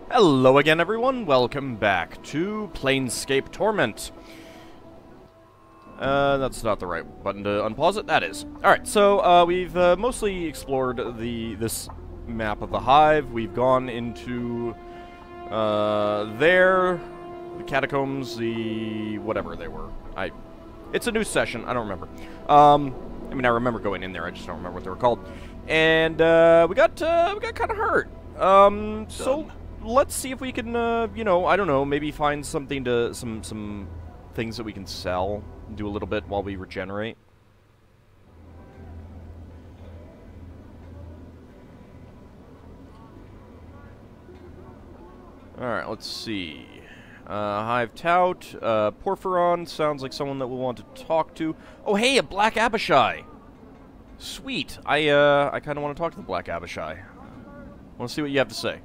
Hello again, everyone. Welcome back to Planescape Torment. That's not the right button to unpause it. That is. Alright, so we've mostly explored this map of the Hive. We've gone into the catacombs, the whatever they were. It's a new session. I don't remember. I mean, I remember going in there. I just don't remember what they were called. And we got kind of hurt. So let's see if we can, you know, I don't know, maybe find something to, some things that we can sell, do a little bit while we regenerate. Alright, let's see. Hive Tout, Porphyron sounds like someone that we'll want to talk to. Oh, hey, a Black Abishai! Sweet. I kind of want to talk to the Black Abishai. Want to see what you have to say.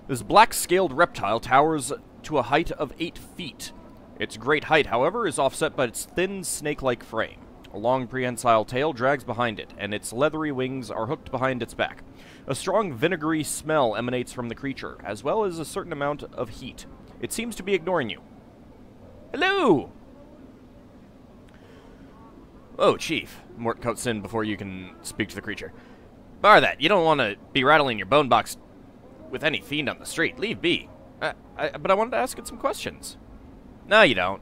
This black-scaled reptile towers to a height of 8 feet. Its great height, however, is offset by its thin, snake-like frame. A long prehensile tail drags behind it, and its leathery wings are hooked behind its back. A strong vinegary smell emanates from the creature, as well as a certain amount of heat. It seems to be ignoring you. Hello! Oh, Chief. Mort cuts in before you can speak to the creature. Bar that. You don't want to be rattling your bone box with any fiend on the street. Leave be. But I wanted to ask it some questions. No, you don't.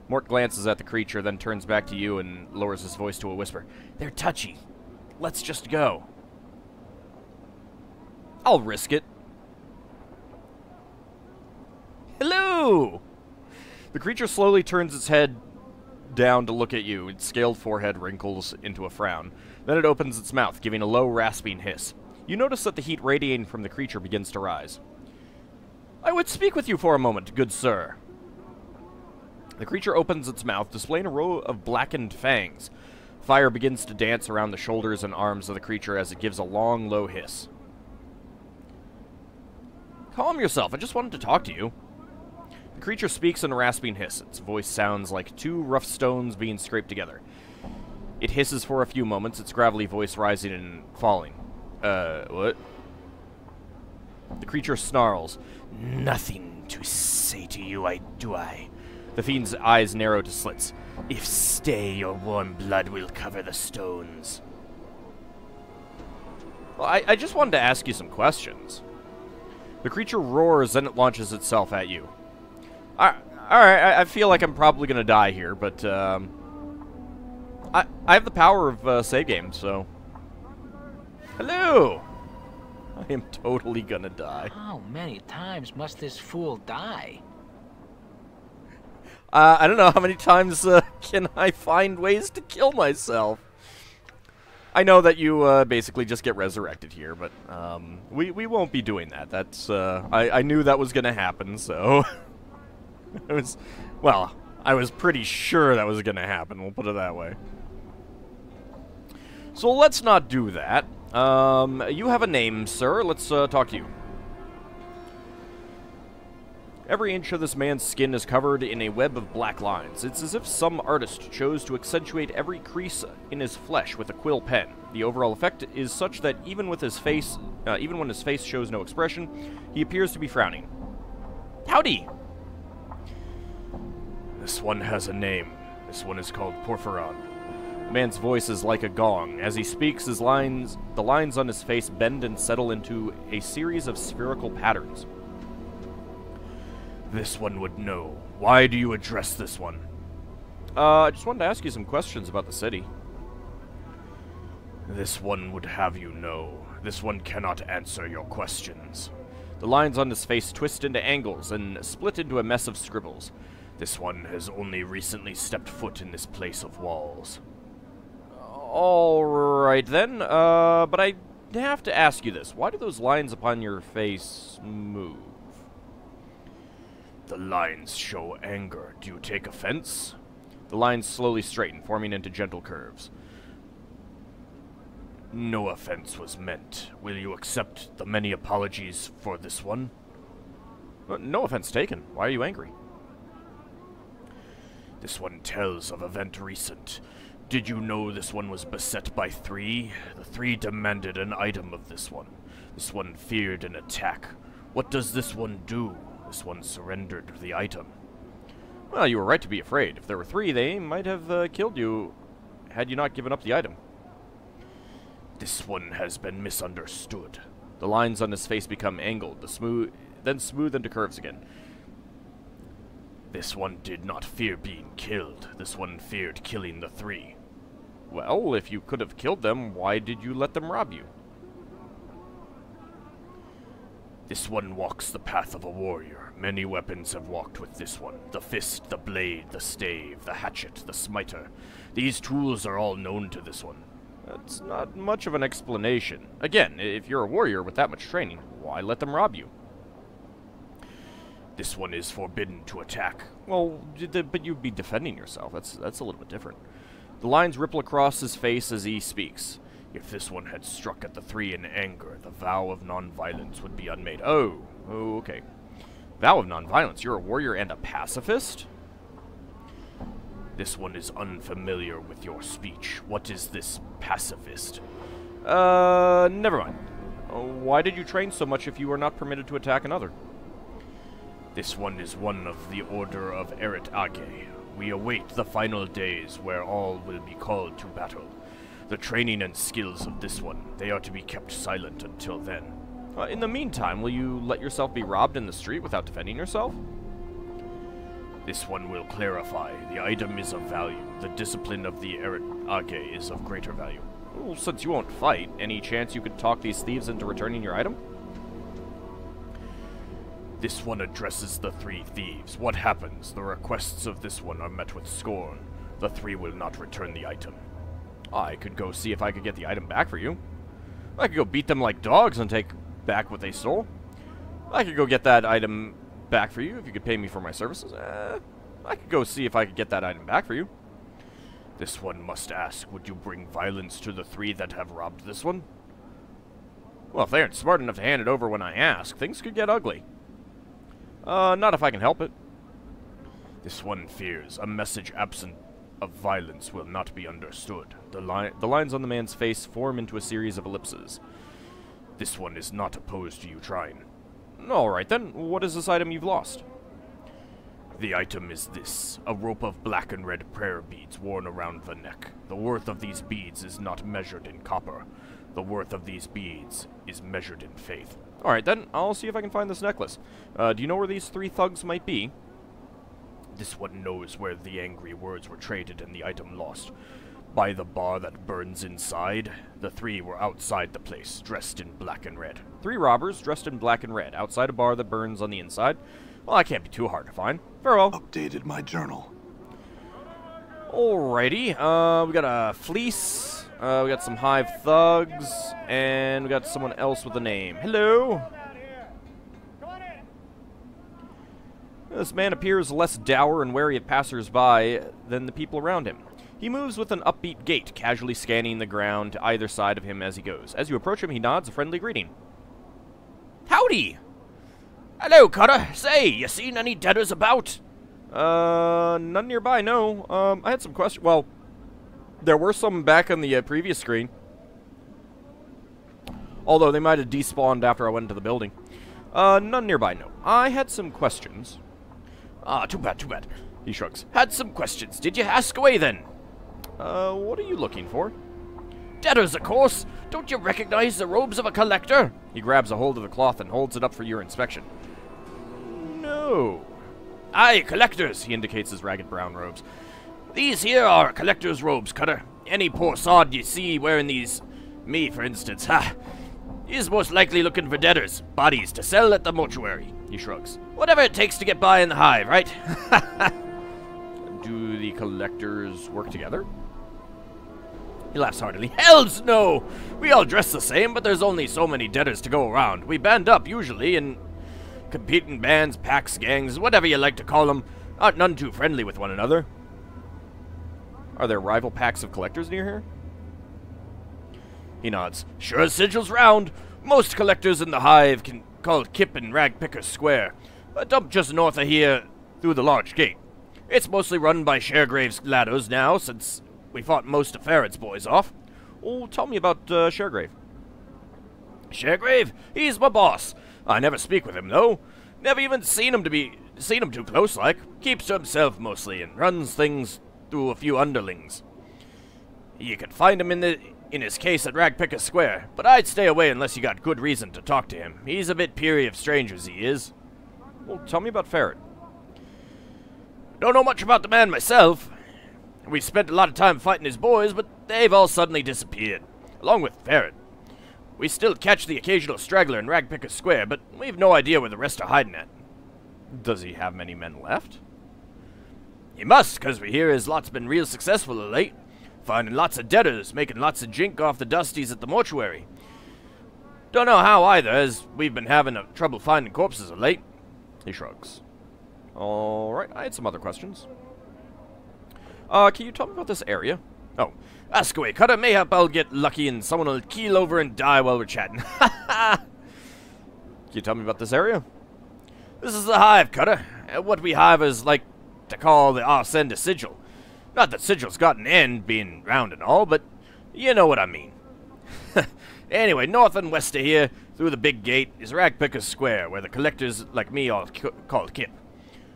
Mort glances at the creature, then turns back to you and lowers his voice to a whisper. They're touchy. Let's just go. I'll risk it. Hello! The creature slowly turns its head down to look at you. Its scaled forehead wrinkles into a frown. Then it opens its mouth, giving a low, rasping hiss. You notice that the heat radiating from the creature begins to rise. I would speak with you for a moment, good sir. The creature opens its mouth, displaying a row of blackened fangs. Fire begins to dance around the shoulders and arms of the creature as it gives a long, low hiss. Calm yourself, I just wanted to talk to you. The creature speaks in a rasping hiss. Its voice sounds like two rough stones being scraped together. It hisses for a few moments, its gravelly voice rising and falling. What? The creature snarls. Nothing to say to you, do I? The fiend's eyes narrow to slits. If stay, your warm blood will cover the stones. Well, I just wanted to ask you some questions. The creature roars, then it launches itself at you. Alright, I feel like I'm probably gonna die here, but, I have the power of, save games, so... Hello! I am totally gonna die. How many times must this fool die? I don't know how many times, can I find ways to kill myself. I know that you, basically just get resurrected here, but, we won't be doing that. That's, I knew that was gonna happen, so... I was pretty sure that was gonna happen, we'll put it that way. So let's not do that. You have a name, sir. Let's, talk to you. Every inch of this man's skin is covered in a web of black lines. It's as if some artist chose to accentuate every crease in his flesh with a quill pen. The overall effect is such that even when his face shows no expression, he appears to be frowning. Howdy! This one has a name. This one is called Porphyron. The man's voice is like a gong. As he speaks, the lines on his face bend and settle into a series of spherical patterns. This one would know. Why do you address this one? I just wanted to ask you some questions about the city. This one would have you know. This one cannot answer your questions. The lines on his face twist into angles and split into a mess of scribbles. This one has only recently stepped foot in this place of walls. Alright then, but I have to ask you this. Why do those lines upon your face move? The lines show anger. Do you take offense? The lines slowly straighten, forming into gentle curves. No offense was meant. Will you accept the many apologies for this one? No offense taken. Why are you angry? This one tells of event recent. Did you know this one was beset by 3? The 3 demanded an item of this one. This one feared an attack. What does this one do? This one surrendered the item. Well, you were right to be afraid. If there were 3, they might have killed you had you not given up the item. This one has been misunderstood. The lines on his face become angled, then smooth into curves again. This one did not fear being killed. This one feared killing the 3. Well, if you could have killed them, why did you let them rob you? This one walks the path of a warrior. Many weapons have walked with this one. The fist, the blade, the stave, the hatchet, the smiter. These tools are all known to this one. That's not much of an explanation. Again, if you're a warrior with that much training, why let them rob you? This one is forbidden to attack. Well, but you'd be defending yourself. That's a little bit different. The lines ripple across his face as he speaks. If this one had struck at the 3 in anger, the vow of non-violence would be unmade. Oh, okay. Vow of non-violence. You're a warrior and a pacifist? This one is unfamiliar with your speech. What is this pacifist? Never mind. Why did you train so much if you were not permitted to attack another? This one is one of the Order of Age. We await the final days where all will be called to battle. The training and skills of this one, they are to be kept silent until then. In the meantime, will you let yourself be robbed in the street without defending yourself? This one will clarify. The item is of value. The discipline of the Age is of greater value. Well, since you won't fight, any chance you could talk these thieves into returning your item? This one addresses the 3 thieves. What happens? The requests of this one are met with scorn. The 3 will not return the item. I could go see if I could get the item back for you. I could go beat them like dogs and take back what they stole. I could go get that item back for you if you could pay me for my services. I could go see if I could get that item back for you. This one must ask, would you bring violence to the 3 that have robbed this one? Well, if they aren't smart enough to hand it over when I ask, things could get ugly. Not if I can help it. This one fears a message absent of violence will not be understood. The lines on the man's face form into a series of ellipses. This one is not opposed to you trying. Alright then, what is this item you've lost? The item is this, a rope of black and red prayer beads worn around the neck. The worth of these beads is not measured in copper. The worth of these beads is measured in faith. Alright then, I'll see if I can find this necklace. Do you know where these 3 thugs might be? This one knows where the angry words were traded and the item lost. By the bar that burns inside, the 3 were outside the place, dressed in black and red. 3 robbers dressed in black and red, outside a bar that burns on the inside. Well, that can't be too hard to find. Very well. Updated my journal. Alrighty, we got a fleece, we got some hive thugs, and we got someone else with a name. Hello? This man appears less dour and wary of passers-by than the people around him. He moves with an upbeat gait, casually scanning the ground to either side of him as he goes. As you approach him, he nods a friendly greeting. Howdy! Hello, Cutter. Say, you seen any debtors about? None nearby, no. I had some questions. Well, there were some back on the previous screen. Although they might have despawned after I went into the building. None nearby, no. I had some questions. Ah, too bad, too bad. He shrugs. Had some questions. Did you ask away then? What are you looking for? Debtors, of course. Don't you recognize the robes of a collector? He grabs a hold of the cloth and holds it up for your inspection. No. Aye, collectors, he indicates his ragged brown robes. These here are collector's robes, Cutter. Any poor sod you see wearing these, me for instance, is most likely looking for debtors, bodies to sell at the mortuary. He shrugs. Whatever it takes to get by in the hive, right? Do the collectors work together? He laughs heartily. Hells no! We all dress the same, but there's only so many debtors to go around. We band up, usually, in competing bands, packs, gangs, whatever you like to call them. Aren't none too friendly with one another. Are there rival packs of collectors near here? He nods. Sure as sigils round. Most collectors in the hive can called Kip and Ragpickers Square. A dump just north of here through the large gate. It's mostly run by Sharegrave's laddos now, since we fought most of Farrod's boys off. Oh, tell me about Sharegrave. Sharegrave? He's my boss. I never speak with him, though. Never even seen him too close, like. Keeps to himself, mostly, and runs things through a few underlings. You can find him in his case at Ragpicker Square, but I'd stay away unless you got good reason to talk to him. He's a bit peery of strangers, he is. Well, tell me about Ferret. Don't know much about the man myself. We spent a lot of time fighting his boys, but they've all suddenly disappeared, along with Ferret. We still catch the occasional straggler in Ragpicker Square, but we've no idea where the rest are hiding at. Does he have many men left? He must, 'cause we hear his lot's been real successful of late. Finding lots of debtors, making lots of jink off the dusties at the mortuary. Don't know how either, as we've been having trouble finding corpses of late. He shrugs. Alright, I had some other questions. Can you tell me about this area? Oh, ask away, Cutter. Mayhap I'll get lucky and someone will keel over and die while we're chatting. Can you tell me about this area? This is the hive, Cutter. What we hivers like to call the arse end of Sigil. Not that Sigil's got an end, being round and all, but you know what I mean. Anyway, north and west of here, through the big gate, is Ragpicker Square, where the collectors like me all called Kip.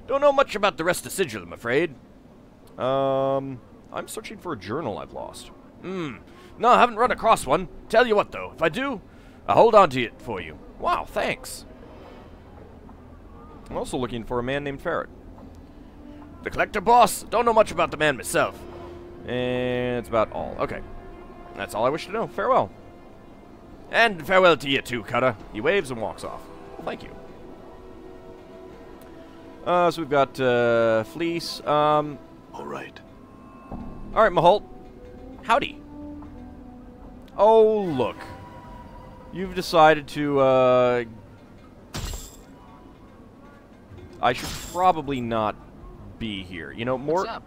Don't know much about the rest of Sigil, I'm afraid. I'm searching for a journal I've lost. No, I haven't run across one. Tell you what, though, if I do, I'll hold on to it for you. Wow, thanks. I'm also looking for a man named Ferret. The collector boss? Don't know much about the man myself. And it's about all. Okay. That's all I wish to know. Farewell. And farewell to you too, Cutter. He waves and walks off. Well, thank you. So we've got Fleece. All right. All right, Maholt. Howdy. Oh, look. You've decided to, I should probably not be here. You know, more... What's up?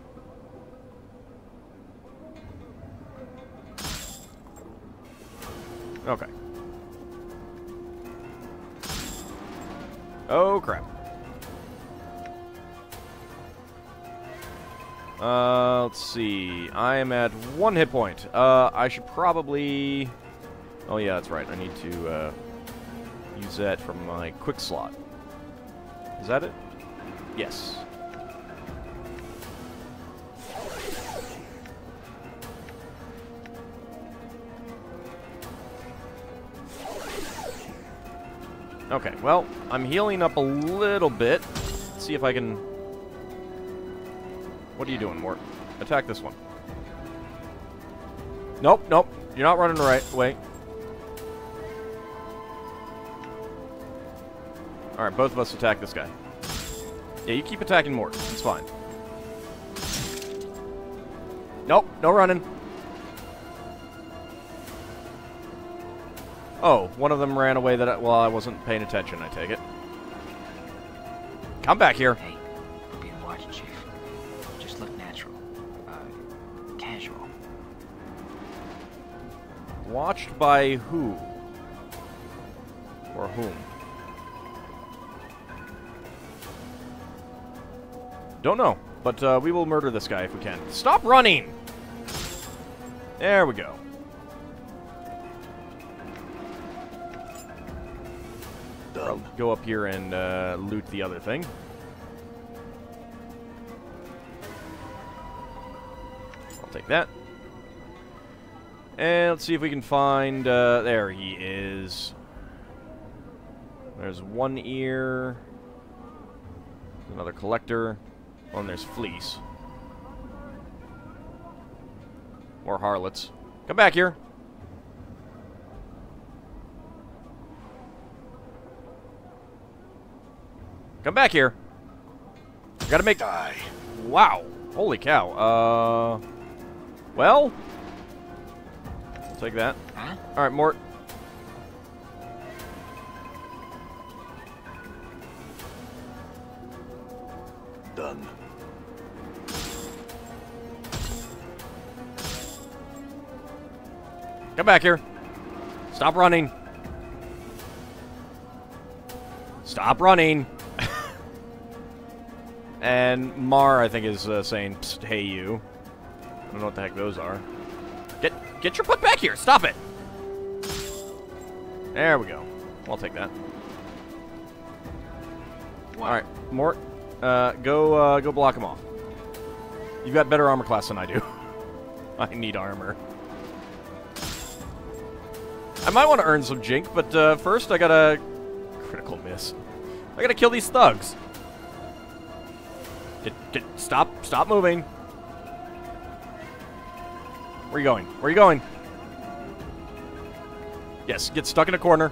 Okay. Oh, crap. Let's see. I am at 1 hit point. I should probably... Oh, yeah, that's right. I need to, use that from my quick slot. Is that it? Yes. Okay, well, I'm healing up a little bit. Let's see if I can... What are you doing, Mort? Attack this one. Nope, nope. You're not running the right way. Alright, both of us attack this guy. Yeah, you keep attacking Mort. It's fine. Nope, no running. Oh, one of them ran away well, I wasn't paying attention, I take it. Come back here. Hey, being watched, Chief. Just look natural. Casual. Watched by who? Or whom? Don't know, but we will murder this guy if we can. Stop running! There we go. I'll go up here and loot the other thing. I'll take that. And let's see if we can find... there he is. There's one ear. Another collector. Oh, and there's Fleece. More harlots. Come back here. Come back here. Gotta make... Die. Wow. Holy cow. Well... I'll take that. Huh? Alright, Mort. Done. Come back here. Stop running. Stop running. And Mar, I think, is saying, "Psst, hey, you." I don't know what the heck those are. Get your butt back here. Stop it. There we go. I'll take that. Alright, Mort, go block him off. You've got better armor class than I do. I need armor. I might want to earn some jink, but first I gotta... Critical miss. I gotta kill these thugs. Stop moving. Where are you going? Where are you going? Yes, get stuck in a corner.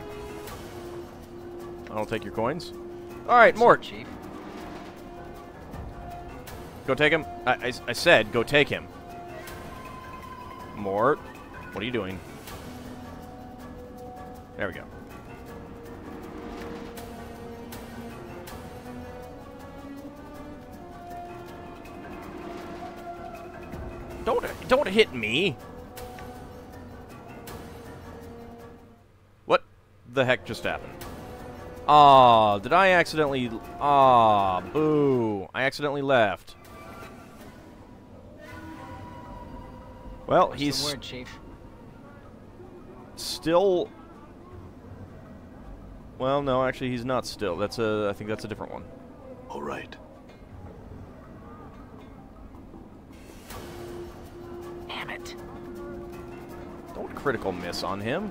I'll take your coins. Alright, Mort. Chief. Go take him. I said go take him. Mort, what are you doing? There we go. Don't hit me. What the heck just happened? Aw, did I accidentally... Aw, boo. I accidentally left. Well, What's he's... the word, Chief? Still... Well, no, actually, he's not still. That's a... I think that's a different one. All right. Damn it. Don't critical miss on him.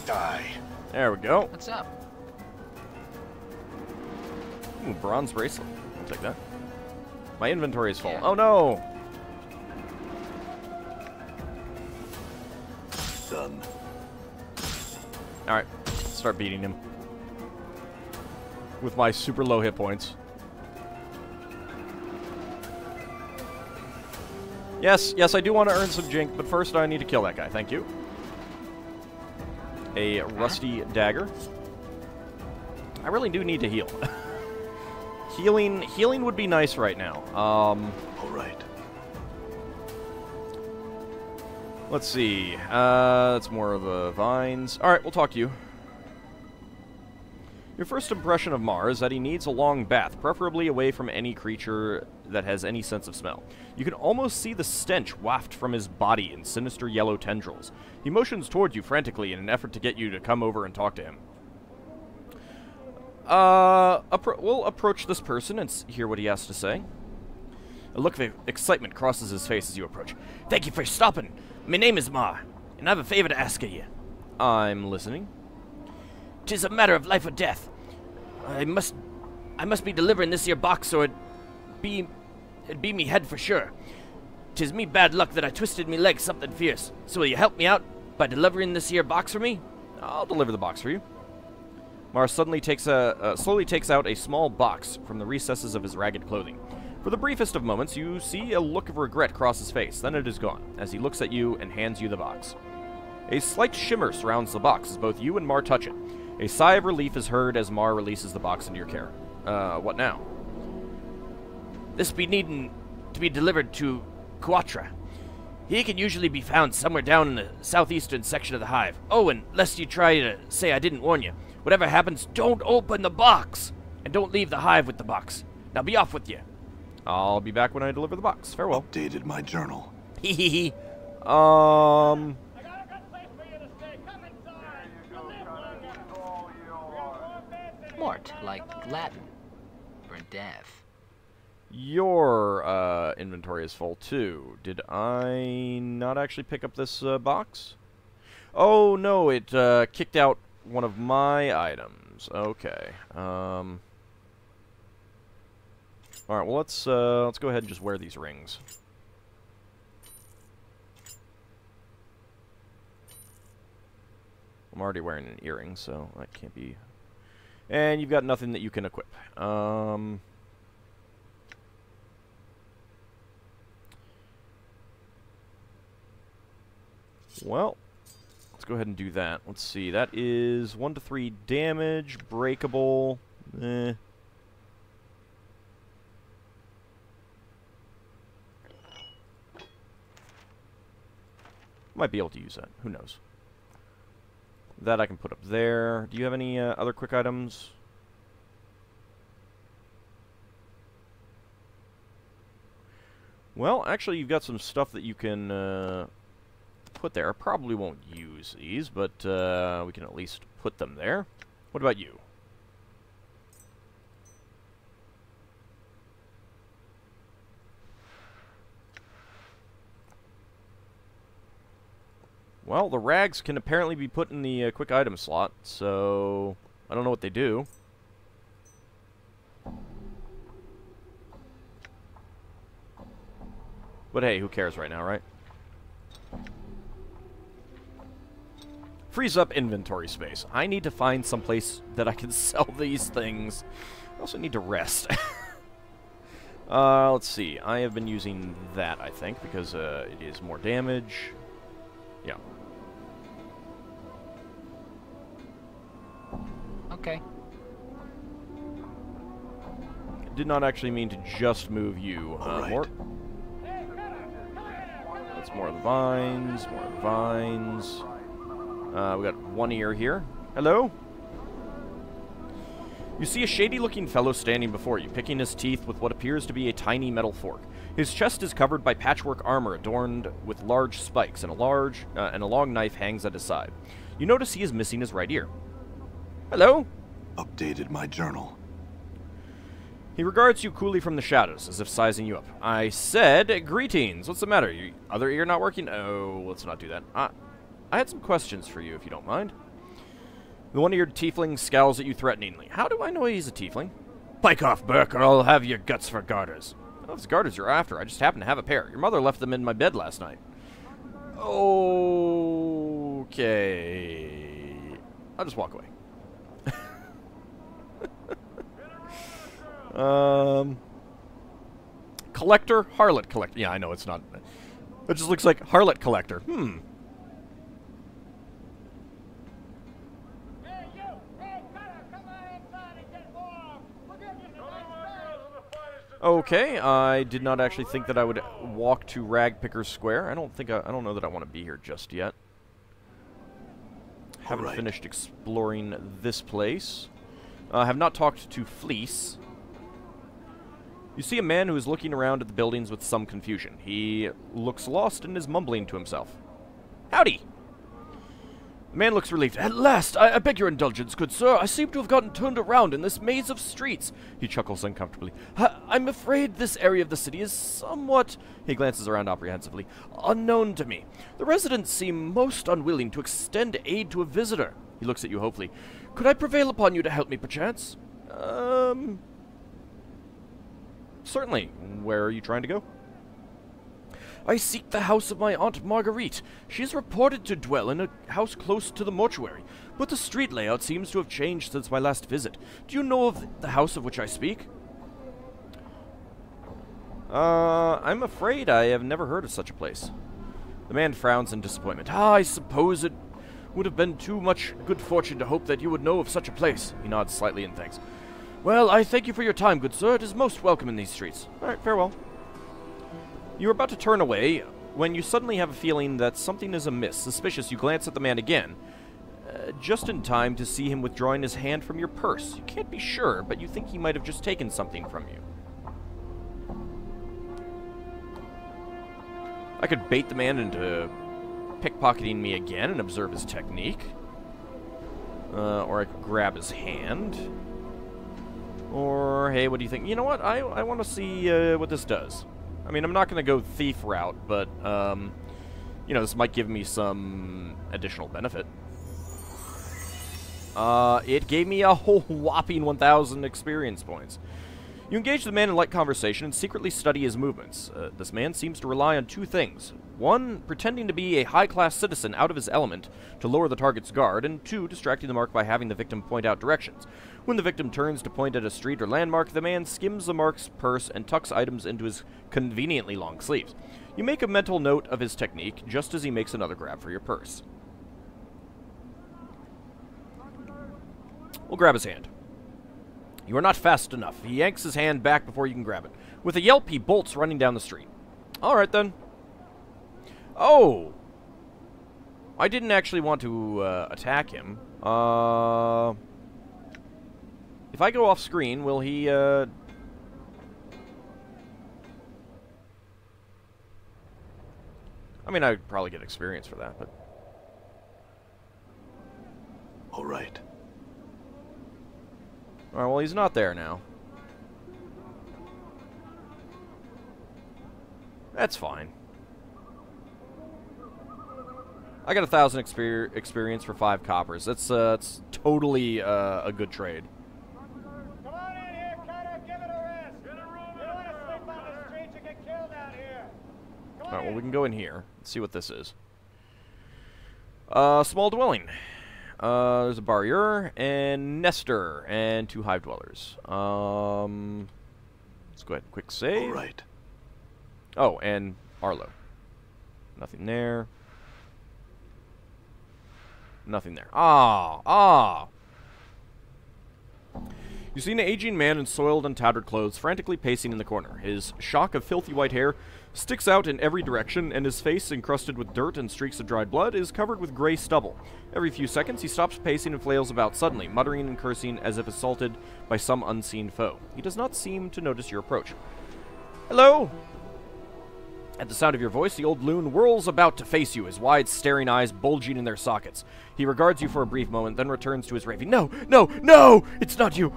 Die. There we go. What's up? Ooh, bronze bracelet. I'll take that. My inventory is full. Yeah. Oh, no! Done. Alright, start beating him. With my super low hit points. Yes, I do want to earn some jink, but first I need to kill that guy. Thank you. A rusty dagger. I really do need to heal. Healing would be nice right now. All right. Let's see. That's more of the vines. Alright, we'll talk to you. Your first impression of Mar is that he needs a long bath, preferably away from any creature that has any sense of smell. You can almost see the stench waft from his body in sinister yellow tendrils. He motions toward you frantically in an effort to get you to come over and talk to him. We'll approach this person and hear what he has to say. A look of excitement crosses his face as you approach. Thank you for stopping. My name is Mar, and I have a favor to ask of you. I'm listening. 'Tis a matter of life or death. I must be delivering this here box, or it'd be me head for sure. 'Tis me bad luck that I twisted me leg something fierce. So will you help me out by delivering this here box for me? I'll deliver the box for you. Mar slowly takes out a small box from the recesses of his ragged clothing. For the briefest of moments, you see a look of regret cross his face. Then it is gone, as he looks at you and hands you the box. A slight shimmer surrounds the box as both you and Mar touch it. A sigh of relief is heard as Mar releases the box into your care. What now? This be needing to be delivered to Quatra. He can usually be found somewhere down in the southeastern section of the hive. Oh, and lest you try to say I didn't warn you, whatever happens, don't open the box! And don't leave the hive with the box. Now be off with you. I'll be back when I deliver the box. Farewell. Updated my journal. Hee hee hee. Mort, like Latin for death. Your inventory is full too. Did I not actually pick up this box? Oh no, it kicked out one of my items. Okay. All right. Well, let's go ahead and just wear these rings. I'm already wearing an earring, so that can't be. And you've got nothing that you can equip. Well, let's go ahead and do that. Let's see. That is 1 to 3 damage, breakable. Might be able to use that. Who knows? That I can put up there. Do you have any other quick items? Well, actually, you've got some stuff that you can put there. I probably won't use use these, but we can at least put them there. What about you? Well, the rags can apparently be put in the quick item slot, so I don't know what they do. But hey, who cares right now, right? Frees up inventory space. I need to find someplace that I can sell these things. I also need to rest. Let's see. I have been using that, I think, because it is more damage. Yeah. Okay. Did not actually mean to just move you, Mort. That's more of the vines, more of the vines. We got one ear here. Hello? You see a shady-looking fellow standing before you, picking his teeth with what appears to be a tiny metal fork. His chest is covered by patchwork armor adorned with large spikes, and a long knife hangs at his side. You notice he is missing his right ear. Hello? Updated my journal. He regards you coolly from the shadows, as if sizing you up. I said, greetings. What's the matter? Your other ear not working? Oh, let's not do that. I had some questions for you, if you don't mind. The one-eared tiefling scowls at you threateningly. How do I know he's a tiefling? Pike off, Burke, or I'll have your guts for garters. Oh, it's garters you're after. I just happen to have a pair. Your mother left them in my bed last night. Okay. I'll just walk away. Collector, harlot collector. Yeah, I know it's not. It just looks like harlot collector. Okay, I did not actually think that I would walk to Ragpicker Square. I don't know that I want to be here just yet. Haven't finished exploring this place. Have not talked to Fleece. You see a man who is looking around at the buildings with some confusion. He looks lost and is mumbling to himself. Howdy! The man looks relieved. At last! I beg your indulgence, good sir. I seem to have gotten turned around in this maze of streets. He chuckles uncomfortably. I'm afraid this area of the city is somewhat... He glances around apprehensively. Unknown to me. The residents seem most unwilling to extend aid to a visitor. He looks at you hopefully. Could I prevail upon you to help me, perchance? Certainly. Where are you trying to go? I seek the house of my Aunt Marguerite. She is reported to dwell in a house close to the mortuary, but the street layout seems to have changed since my last visit. Do you know of the house of which I speak? I'm afraid I have never heard of such a place. The man frowns in disappointment. I suppose it would have been too much good fortune to hope that you would know of such a place. He nods slightly and thanks. Well, I thank you for your time, good sir. It is most welcome in these streets. All right, farewell. You are about to turn away when you suddenly have a feeling that something is amiss. Suspicious, you glance at the man again, just in time to see him withdrawing his hand from your purse. You can't be sure, but you think he might have just taken something from you. I could bait the man into pickpocketing me again and observe his technique. Or I could grab his hand. Or, hey, what do you think? You know what? I want to see what this does. I mean, I'm not going to go thief route, but, you know, this might give me some additional benefit. It gave me a whole whopping 1,000 experience points. You engage the man in light conversation and secretly study his movements. This man seems to rely on two things. One, pretending to be a high-class citizen out of his element to lower the target's guard, and two, distracting the mark by having the victim point out directions. When the victim turns to point at a street or landmark, the man skims the mark's purse and tucks items into his conveniently long sleeves. You make a mental note of his technique, just as he makes another grab for your purse. We'll grab his hand. You are not fast enough. He yanks his hand back before you can grab it. With a yelp, he bolts running down the street. Alright, then. Oh! I didn't actually want to attack him. If I go off screen, will he, I mean, I'd probably get experience for that, but... All right. Alright, well, he's not there now. That's fine. I got 1,000 experience for 5 coppers. That's totally a good trade. Come on in here, Cutter. Give it a rest. You don't want to sleep on the streets or get killed out here. Alright, well, we can go in here. Let's see what this is. Small dwelling. There's a barrier, and Nestor, and 2 hive dwellers. Let's go ahead and quick save. All right. Oh, and Arlo. Nothing there. Nothing there. Ah! You see an aging man in soiled and tattered clothes frantically pacing in the corner. His shock of filthy white hair sticks out in every direction, and his face, encrusted with dirt and streaks of dried blood, is covered with gray stubble. Every few seconds, he stops pacing and flails about suddenly, muttering and cursing as if assaulted by some unseen foe. He does not seem to notice your approach. Hello? At the sound of your voice, the old loon whirls about to face you, his wide, staring eyes bulging in their sockets. He regards you for a brief moment, then returns to his raving. No! It's not you!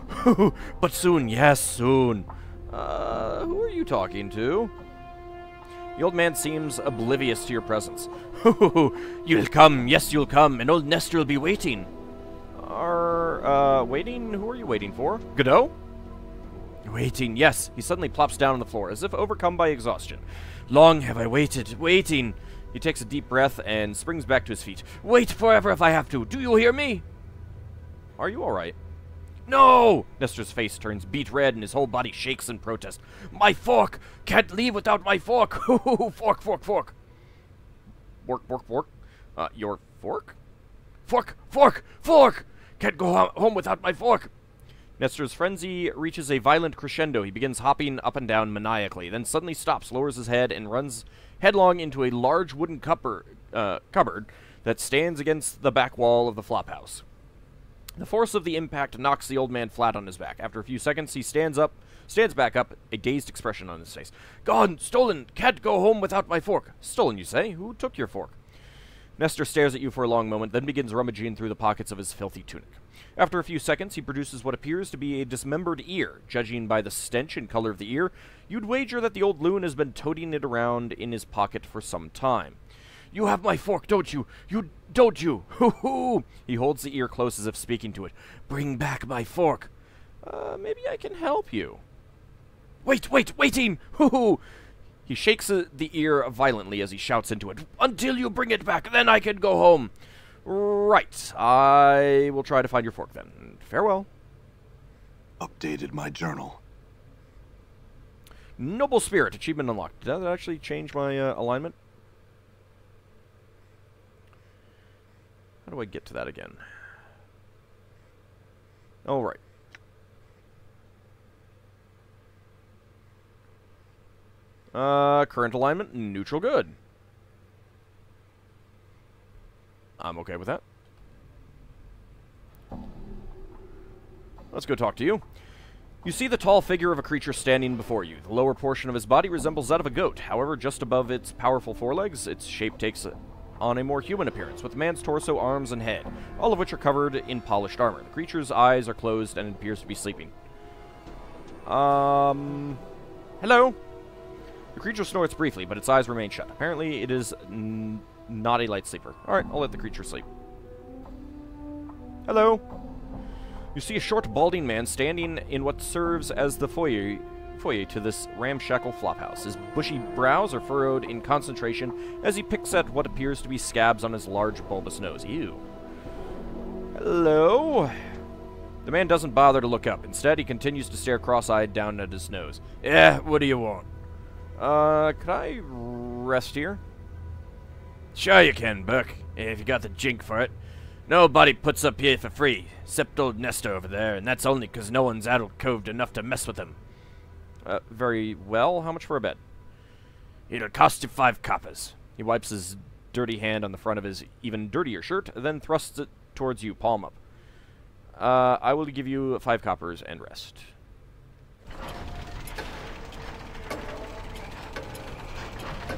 But soon, yes, soon. Who are you talking to? The old man seems oblivious to your presence. You'll come, yes, you'll come, and old Nestor will be waiting. Waiting? Who are you waiting for? Godot? Waiting, yes. He suddenly plops down on the floor, as if overcome by exhaustion. Long have I waited, waiting. He takes a deep breath and springs back to his feet. Wait forever if I have to. Do you hear me? Are you alright? No! Nestor's face turns beet red and his whole body shakes in protest. My fork! Can't leave without my fork! Fork, fork, fork! Fork, fork, fork? Your fork? Fork, fork, fork! Can't go home without my fork! Nestor's frenzy reaches a violent crescendo. He begins hopping up and down maniacally, then suddenly stops, lowers his head, and runs headlong into a large wooden cupboard that stands against the back wall of the flophouse. The force of the impact knocks the old man flat on his back. After a few seconds, he stands back up, a dazed expression on his face. Gone! Stolen! Can't go home without my fork! Stolen, you say? Who took your fork? Nestor stares at you for a long moment, then begins rummaging through the pockets of his filthy tunic. After a few seconds, he produces what appears to be a dismembered ear. Judging by the stench and color of the ear, you'd wager that the old loon has been toting it around in his pocket for some time. You have my fork, don't you? Don't you? Hoo-hoo! He holds the ear close as if speaking to it. Bring back my fork. Maybe I can help you. Waiting! Hoo-hoo! He shakes the ear violently as he shouts into it. Until you bring it back, then I can go home. Right. I will try to find your fork then. Farewell. Updated my journal. Noble Spirit. Achievement unlocked. Did that actually change my alignment? How do I get to that again? Oh, right. Current alignment, neutral good. I'm okay with that. Let's go talk to you. You see the tall figure of a creature standing before you. The lower portion of his body resembles that of a goat. However, just above its powerful forelegs, its shape takes on a more human appearance, with a man's torso, arms, and head, all of which are covered in polished armor. The creature's eyes are closed and it appears to be sleeping. Hello? The creature snorts briefly, but its eyes remain shut. Apparently, it is not a light sleeper. Alright, I'll let the creature sleep. Hello? You see a short, balding man standing in what serves as the foyer to this ramshackle flophouse. His bushy brows are furrowed in concentration as he picks at what appears to be scabs on his large, bulbous nose. Ew. Hello? The man doesn't bother to look up. Instead, he continues to stare cross-eyed down at his nose. Yeah, what do you want? Could I rest here? Sure you can, Buck, if you got the jink for it. Nobody puts up here for free, except old Nestor over there, and that's only 'cause no one's addle-coved enough to mess with him. Very well. How much for a bed? It'll cost you 5 coppers. He wipes his dirty hand on the front of his even dirtier shirt, then thrusts it towards you, palm up. I will give you 5 coppers and rest.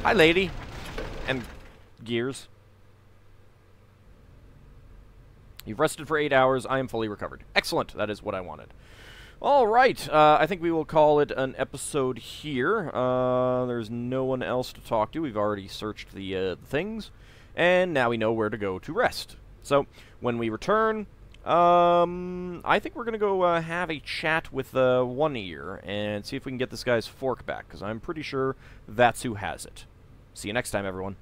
Hi, lady. And gears. You've rested for 8 hours. I am fully recovered. Excellent. That is what I wanted. All right. I think we will call it an episode here. There's no one else to talk to. We've already searched the things. And now we know where to go to rest. So, when we return, I think we're going to go have a chat with One Ear and see if we can get this guy's fork back, because I'm pretty sure that's who has it. See you next time, everyone.